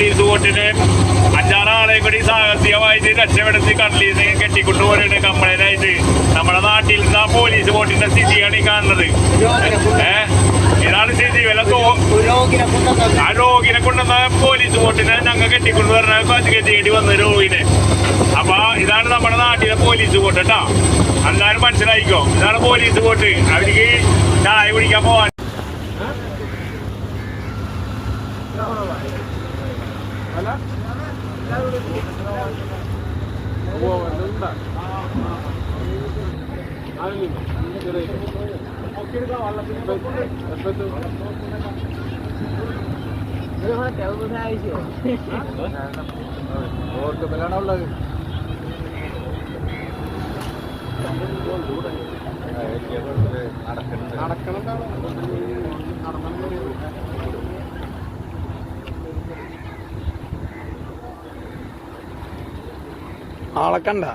Police വോട്ടിന് 5-6 ആളെ കൂടി സാഹസികമായിട്ട് രക്ഷപ്പെടുത്തി കടലിൽ നിന്ന് കെട്ടിക്കൊണ്ടുപോരുന്ന കംപ്ലൈന്റായിട്ട് നമ്മുടെ നാട്ടിൽ നിന്ന് ആ പോലീസ് വോട്ടിന്റെ സ്ഥിതിയാണ് ഈ കാണുന്നത്. ഇതാണ് സ്ഥിതി. ആ രോഗിനെ കൊണ്ടുവന്ന പോലീസ് വോട്ടിനെ ഞങ്ങൾ കെട്ടിക്കൊണ്ടുവരണ തേടി വന്ന രോഗിനെ. അപ്പൊ ഇതാണ് നമ്മുടെ നാട്ടിലെ പോലീസ് വോട്ട് കേട്ടാ. എല്ലാരും മനസ്സിലായിക്കോ, ഇതാണ് പോലീസ് വോട്ട്. അവർക്ക് ചായ കുടിക്കാൻ പോവാൻ ആളെ കണ്ട